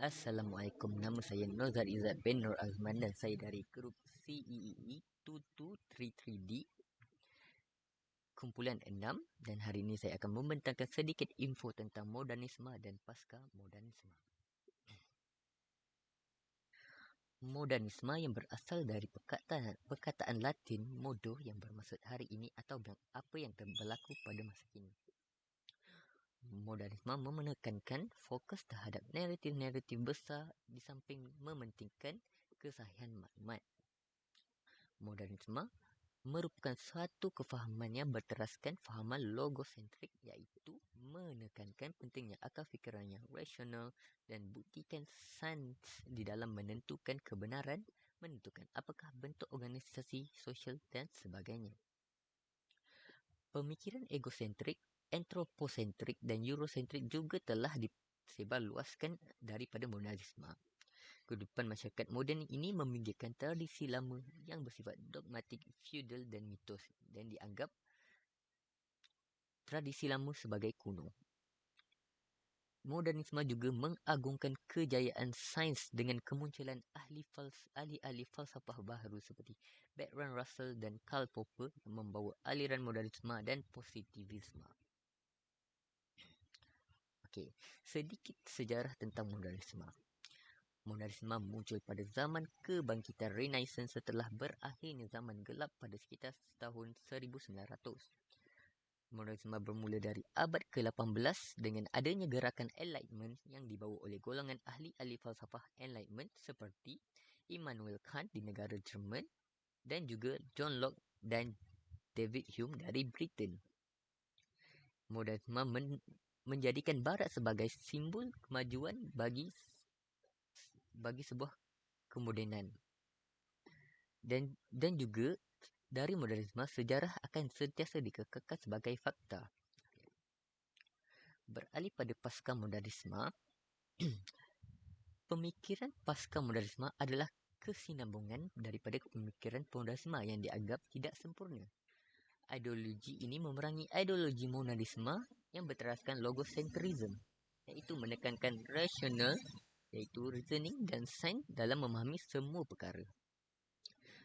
Assalamualaikum, nama saya Nozar Izzat bin Nur Azman dan saya dari grup CEEE 2233D kumpulan 6, dan hari ini saya akan membentangkan sedikit info tentang modernisme dan pasca modernisme. Modernisme yang berasal dari perkataan Latin modo yang bermaksud hari ini atau apa yang berlaku pada masa kini. Modernisme menekankan fokus terhadap naratif-naratif besar di samping mementingkan kesahihan maklumat. Modernisme merupakan suatu kefahaman yang berteraskan fahaman logosentrik, iaitu menekankan pentingnya akal fikiran yang rasional dan buktikan sains di dalam menentukan kebenaran, menentukan apakah bentuk organisasi sosial dan sebagainya. Pemikiran egosentrik, antroposentrik dan eurosentrik juga telah disebarluaskan daripada modernisme. Kehidupan masyarakat moden ini meminggirkan tradisi lama yang bersifat dogmatik, feudal dan mitos, dan dianggap tradisi lama sebagai kuno. Modernisme juga mengagungkan kejayaan sains dengan kemunculan ahli-ahli falsafah baharu seperti Bertrand Russell dan Karl Popper yang membawa aliran modernisme dan positivisme. Okey, sedikit sejarah tentang modernisme. Modernisme muncul pada zaman kebangkitan Renaissance setelah berakhirnya zaman gelap pada sekitar tahun 1900. Modernisme bermula dari abad ke-18 dengan adanya gerakan Enlightenment yang dibawa oleh golongan ahli-ahli falsafah Enlightenment seperti Immanuel Kant di negara Jerman dan juga John Locke dan David Hume dari Britain. Modernisme menjadikan Barat sebagai simbol kemajuan bagi sebuah kemodenan. Dan juga dari modernisme, sejarah akan sentiasa dikekalkan sebagai fakta. Beralih pada pasca modernisme, pemikiran pasca modernisme adalah kesinambungan daripada pemikiran modernisme yang dianggap tidak sempurna. Ideologi ini memerangi ideologi modernisme yang berteraskan logocentrism, iaitu menekankan rasional, iaitu reasoning dan sains dalam memahami semua perkara.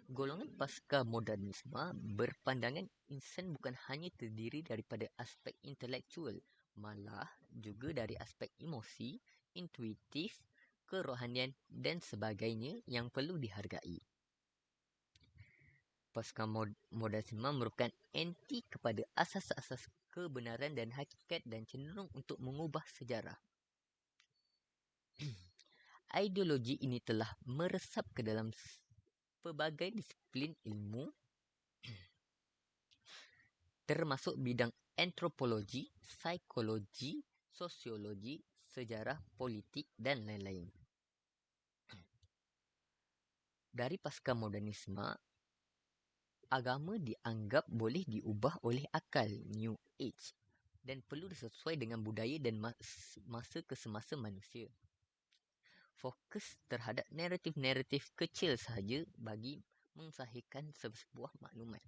Golongan pasca modernisme berpandangan insan bukan hanya terdiri daripada aspek intelektual, malah juga dari aspek emosi, intuitif, kerohanian dan sebagainya yang perlu dihargai. Pasca modernisme merupakan anti kepada asas-asas kebenaran dan hakikat dan cenderung untuk mengubah sejarah. Ideologi ini telah meresap ke dalam pelbagai disiplin ilmu termasuk bidang antropologi, psikologi, sosiologi, sejarah, politik dan lain-lain. Dari pasca modernisme, agama dianggap boleh diubah oleh akal New Age dan perlu disesuai dengan budaya dan masa kesemasa manusia. Fokus terhadap naratif-naratif kecil sahaja bagi mensahihkan sebuah maklumat.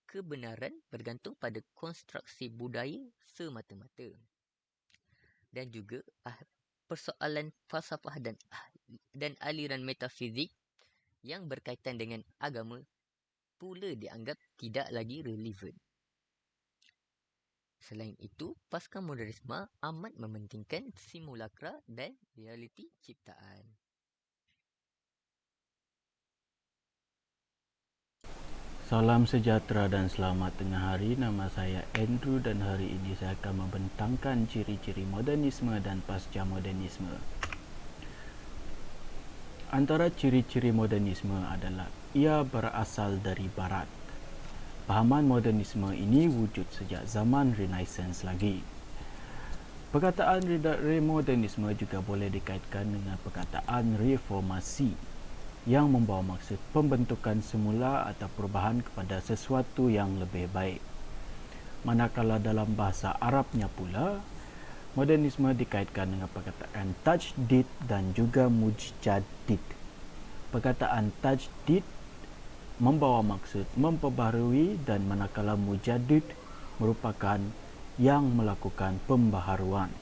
Kebenaran bergantung pada konstruksi budaya semata-mata. Dan juga persoalan falsafah dan aliran metafizik yang berkaitan dengan agama pula dianggap tidak lagi relevan. Selain itu, pasca modernisme amat mementingkan simulakra dan realiti ciptaan. Salam sejahtera dan selamat tengah hari. Nama saya Andrew dan hari ini saya akan membentangkan ciri-ciri modernisme dan pasca modernisme. Antara ciri-ciri modernisme adalah ia berasal dari barat. Pahaman modernisme ini wujud sejak zaman Renaissance lagi. Perkataan remodernisme juga boleh dikaitkan dengan perkataan reformasi yang membawa maksud pembentukan semula atau perubahan kepada sesuatu yang lebih baik. Manakala dalam bahasa Arabnya pula, modernisme dikaitkan dengan perkataan tajdid dan juga mujaddid. Perkataan tajdid membawa maksud memperbaharui dan manakala mujaddid merupakan yang melakukan pembaharuan.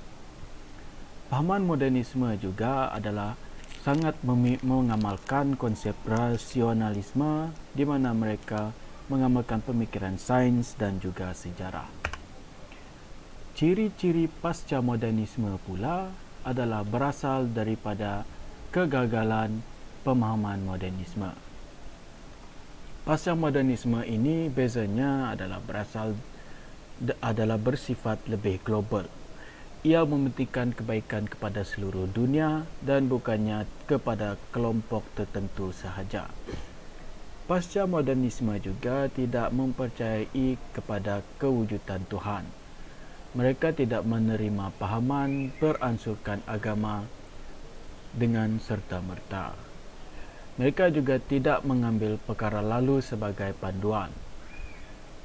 Pahaman modernisme juga adalah sangat mengamalkan konsep rasionalisme di mana mereka mengamalkan pemikiran sains dan juga sejarah. Ciri-ciri pasca modernisme pula adalah berasal daripada kegagalan pemahaman modernisme. Pasca modernisme ini bezanya adalah bersifat lebih global. Ia mementingkan kebaikan kepada seluruh dunia dan bukannya kepada kelompok tertentu sahaja. Pasca modernisme juga tidak mempercayai kepada kewujudan Tuhan. Mereka tidak menerima pahaman beransurkan agama dengan serta-merta. Mereka juga tidak mengambil perkara lalu sebagai panduan.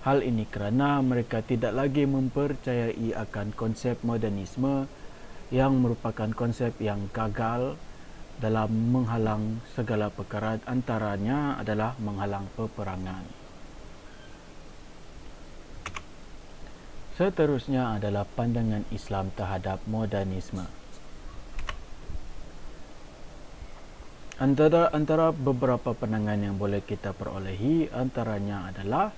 Hal ini kerana mereka tidak lagi mempercayai akan konsep modernisme yang merupakan konsep yang gagal dalam menghalang segala perkara, antaranya adalah menghalang peperangan. Seterusnya adalah pandangan Islam terhadap modernisme. Antara beberapa pandangan yang boleh kita perolehi antaranya adalah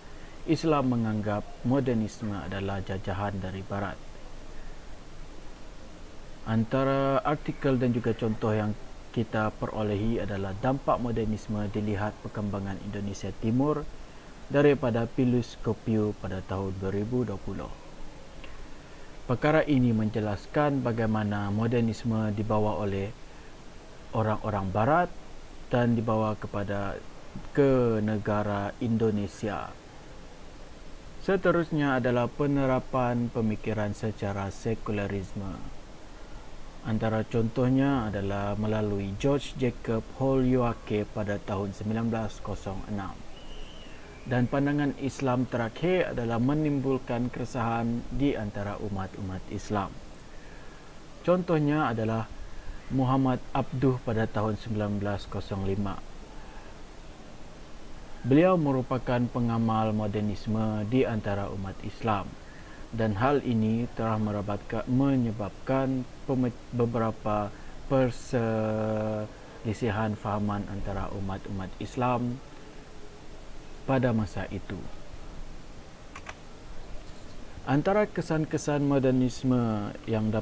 Islam menganggap modernisme adalah jajahan dari Barat. Antara artikel dan juga contoh yang kita perolehi adalah dampak modernisme dilihat perkembangan Indonesia Timur daripada Pilus Kopiu pada tahun 2020. Perkara ini menjelaskan bagaimana modernisme dibawa oleh orang-orang Barat dan dibawa ke negara Indonesia. Seterusnya adalah penerapan pemikiran secara sekularisme. Antara contohnya adalah melalui George Jacob Holyoake pada tahun 1906. Dan pandangan Islam terakhir adalah menimbulkan keresahan di antara umat-umat Islam. Contohnya adalah Muhammad Abduh pada tahun 1905. Beliau merupakan pengamal modernisme di antara umat Islam dan hal ini telah menyebabkan beberapa perselisihan fahaman antara umat-umat Islam pada masa itu. Antara kesan-kesan modernisme yang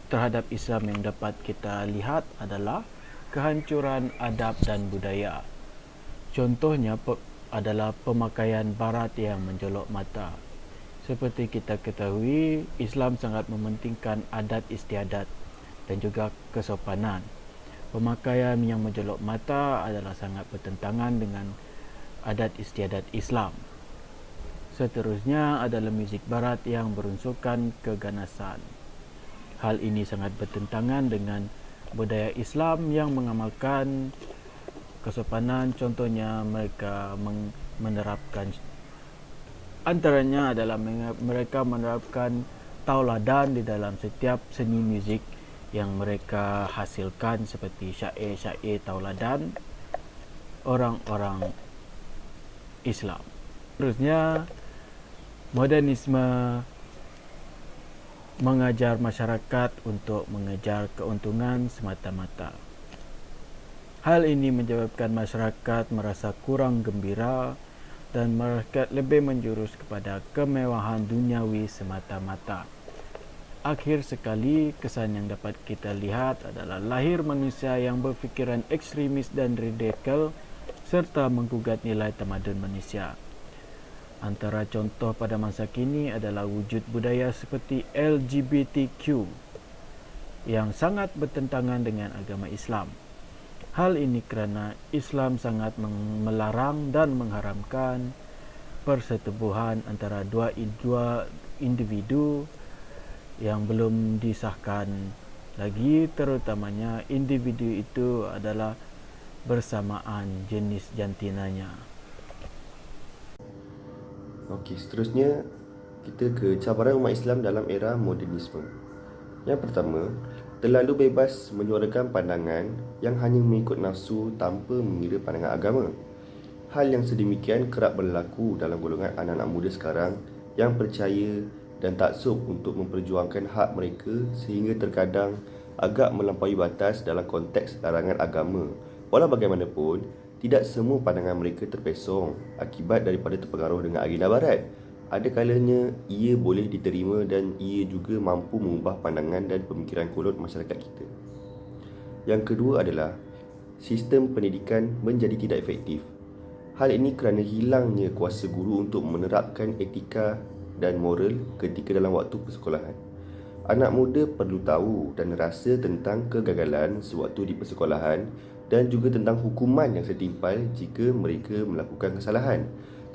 terhadap Islam yang dapat kita lihat adalah kehancuran adab dan budaya. Contohnya adalah pemakaian Barat yang menjolok mata. Seperti kita ketahui, Islam sangat mementingkan adat istiadat dan juga kesopanan. Pemakaian yang menjolok mata adalah sangat bertentangan dengan adat istiadat Islam. Seterusnya adalah muzik Barat yang berunsurkan keganasan. Hal ini sangat bertentangan dengan budaya Islam yang mengamalkan kesopanan. Contohnya mereka menerapkan antaranya adalah mereka menerapkan tauladan di dalam setiap seni muzik yang mereka hasilkan seperti syair-syair tauladan orang-orang Islam. Terusnya modernisme mengajar masyarakat untuk mengejar keuntungan semata-mata. Hal ini menyebabkan masyarakat merasa kurang gembira dan mereka lebih menjurus kepada kemewahan duniawi semata-mata. Akhir sekali, kesan yang dapat kita lihat adalah lahir manusia yang berfikiran ekstremis dan radikal serta menggugat nilai tamadun manusia. Antara contoh pada masa kini adalah wujud budaya seperti LGBTQ yang sangat bertentangan dengan agama Islam. Hal ini kerana Islam sangat melarang dan mengharamkan persetubuhan antara dua individu yang belum disahkan lagi, terutamanya individu itu adalah bersamaan jenis jantinanya. Okey, seterusnya kita ke cabaran umat Islam dalam era modernisme. Yang pertama, terlalu bebas menyuarakan pandangan yang hanya mengikut nafsu tanpa mengira pandangan agama. Hal yang sedemikian kerap berlaku dalam golongan anak-anak muda sekarang yang percaya dan taksub untuk memperjuangkan hak mereka sehingga terkadang agak melampaui batas dalam konteks larangan agama. Walau bagaimanapun, tidak semua pandangan mereka terpesong akibat daripada terpengaruh dengan agenda barat. Ada kalanya ia boleh diterima dan ia juga mampu mengubah pandangan dan pemikiran kolot masyarakat kita. Yang kedua adalah sistem pendidikan menjadi tidak efektif. Hal ini kerana hilangnya kuasa guru untuk menerapkan etika dan moral ketika dalam waktu persekolahan. Anak muda perlu tahu dan rasa tentang kegagalan sewaktu di persekolahan dan juga tentang hukuman yang setimpal jika mereka melakukan kesalahan.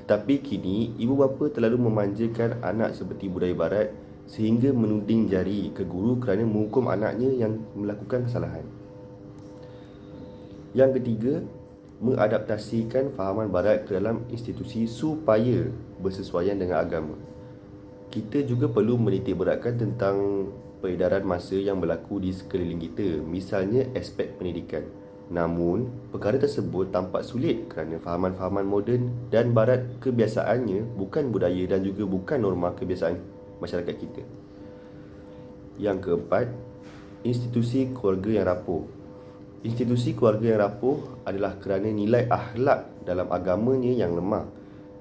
Tetapi kini, ibu bapa terlalu memanjakan anak seperti budaya barat sehingga menuding jari ke guru kerana menghukum anaknya yang melakukan kesalahan. Yang ketiga, mengadaptasikan fahaman barat ke dalam institusi supaya bersesuaian dengan agama. Kita juga perlu menitikberatkan tentang peredaran masa yang berlaku di sekeliling kita, misalnya aspek pendidikan. Namun, perkara tersebut tampak sulit kerana fahaman-fahaman moden dan barat kebiasaannya bukan budaya dan juga bukan norma kebiasaan masyarakat kita. Yang keempat, institusi keluarga yang rapuh. Institusi keluarga yang rapuh adalah kerana nilai akhlak dalam agamanya yang lemah.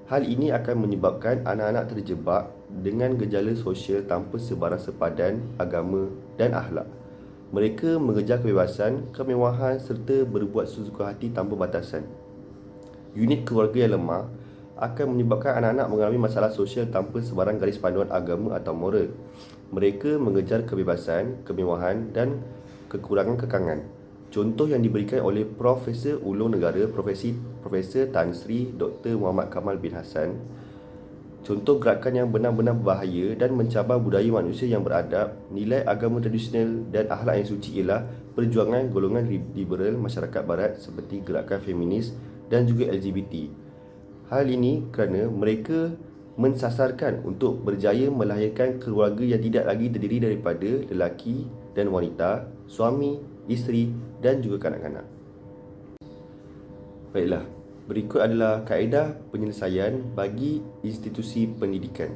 Hal ini akan menyebabkan anak-anak terjebak dengan gejala sosial tanpa sebarang sepadan agama dan akhlak. Mereka mengejar kebebasan, kemewahan serta berbuat sesuka hati tanpa batasan. Unit keluarga yang lemah akan menyebabkan anak-anak mengalami masalah sosial tanpa sebarang garis panduan agama atau moral. Mereka mengejar kebebasan, kemewahan dan kekurangan kekangan. Contoh yang diberikan oleh Profesor Ulung Negara Profesor Tan Sri Dr. Muhammad Kamal bin Hassan. Contoh gerakan yang benar-benar berbahaya dan mencabar budaya manusia yang beradab, nilai agama tradisional dan akhlak yang suci ialah perjuangan golongan liberal masyarakat barat seperti gerakan feminis dan juga LGBT. Hal ini kerana mereka mensasarkan untuk berjaya melahirkan keluarga yang tidak lagi terdiri daripada lelaki dan wanita, suami, isteri dan juga kanak-kanak. Baiklah, berikut adalah kaedah penyelesaian bagi institusi pendidikan.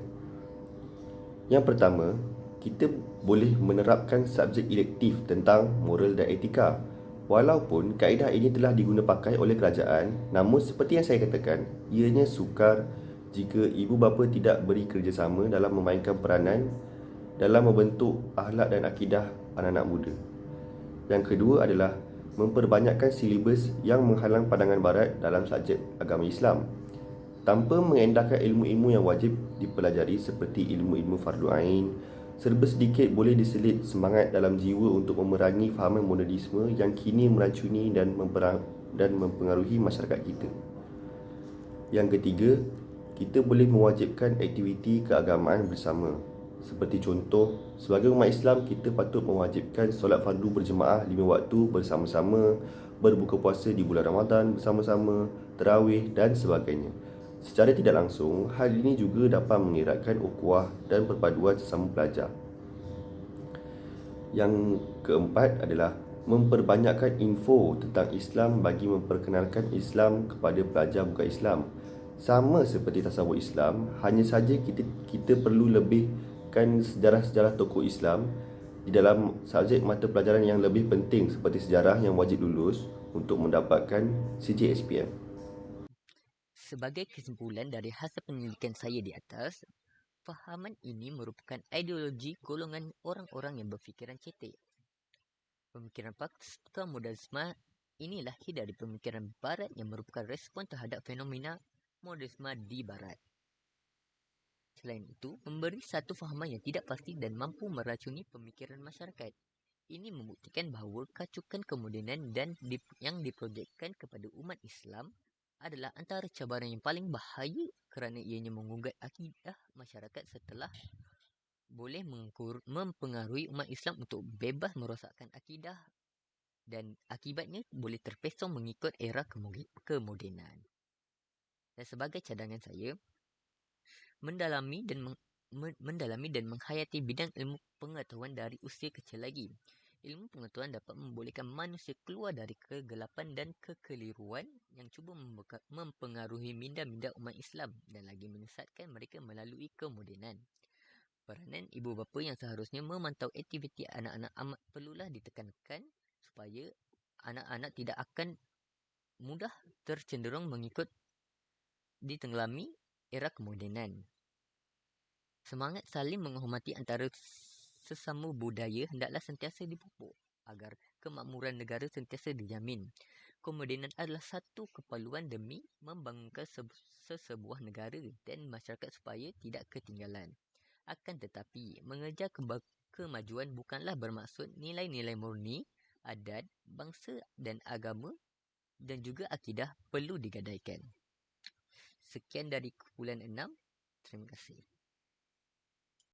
Yang pertama, kita boleh menerapkan subjek elektif tentang moral dan etika. Walaupun kaedah ini telah diguna pakai oleh kerajaan, namun seperti yang saya katakan, ianya sukar jika ibu bapa tidak beri kerjasama dalam memainkan peranan dalam membentuk akhlak dan akidah anak-anak muda. Yang kedua adalah memperbanyakkan silibus yang menghalang pandangan barat dalam subjek agama Islam. Tanpa mengendahkan ilmu-ilmu yang wajib dipelajari seperti ilmu-ilmu fardu ain, serba sedikit boleh diselit semangat dalam jiwa untuk memerangi fahaman modernisme yang kini meracuni dan mempengaruhi masyarakat kita. Yang ketiga, kita boleh mewajibkan aktiviti keagamaan bersama. Seperti contoh, sebagai umat Islam, kita patut mewajibkan solat fardu berjemaah 5 waktu bersama-sama, berbuka puasa di bulan Ramadan bersama-sama, tarawih dan sebagainya. Secara tidak langsung, hal ini juga dapat mengeratkan ukhuwah dan perpaduan sesama pelajar. Yang keempat adalah memperbanyakkan info tentang Islam bagi memperkenalkan Islam kepada pelajar bukan Islam. Sama seperti tasawuf Islam, hanya saja kita perlu lebihkan sejarah-sejarah tokoh Islam di dalam subjek mata pelajaran yang lebih penting seperti sejarah yang wajib lulus untuk mendapatkan CGSPM. Sebagai kesimpulan dari hasil penyelidikan saya di atas, fahaman ini merupakan ideologi golongan orang-orang yang berfikiran cetek. Pemikiran pasca modernisme ini lahir dari pemikiran barat yang merupakan respon terhadap fenomena modernisme di barat. Selain itu, memberi satu fahaman yang tidak pasti dan mampu meracuni pemikiran masyarakat. Ini membuktikan bahawa kacukan kemodenan yang diprojekkan kepada umat Islam adalah antara cabaran yang paling bahaya kerana ianya menggugat akidah masyarakat setelah boleh mempengaruhi umat Islam untuk bebas merosakkan akidah dan akibatnya boleh terpesong mengikut era kemodenan. Dan sebagai cadangan saya, mendalami dan menghayati bidang ilmu pengetahuan dari usia kecil lagi. Ilmu pengetahuan dapat membolehkan manusia keluar dari kegelapan dan kekeliruan yang cuba mempengaruhi minda-minda umat Islam dan lagi menyesatkan mereka melalui kemodenan. Peranan ibu bapa yang seharusnya memantau aktiviti anak-anak amat perlulah ditekankan supaya anak-anak tidak akan mudah tercenderung mengikut ditenggelami era kemodenan. Semangat saling menghormati antara sesama budaya hendaklah sentiasa dipupuk agar kemakmuran negara sentiasa dijamin. Kemodenan adalah satu keperluan demi membangunkan sesebuah negara dan masyarakat supaya tidak ketinggalan. Akan tetapi, mengejar kemajuan bukanlah bermaksud nilai-nilai murni, adat, bangsa dan agama dan juga akidah perlu digadaikan. Sekian dari kumpulan 6. Terima kasih.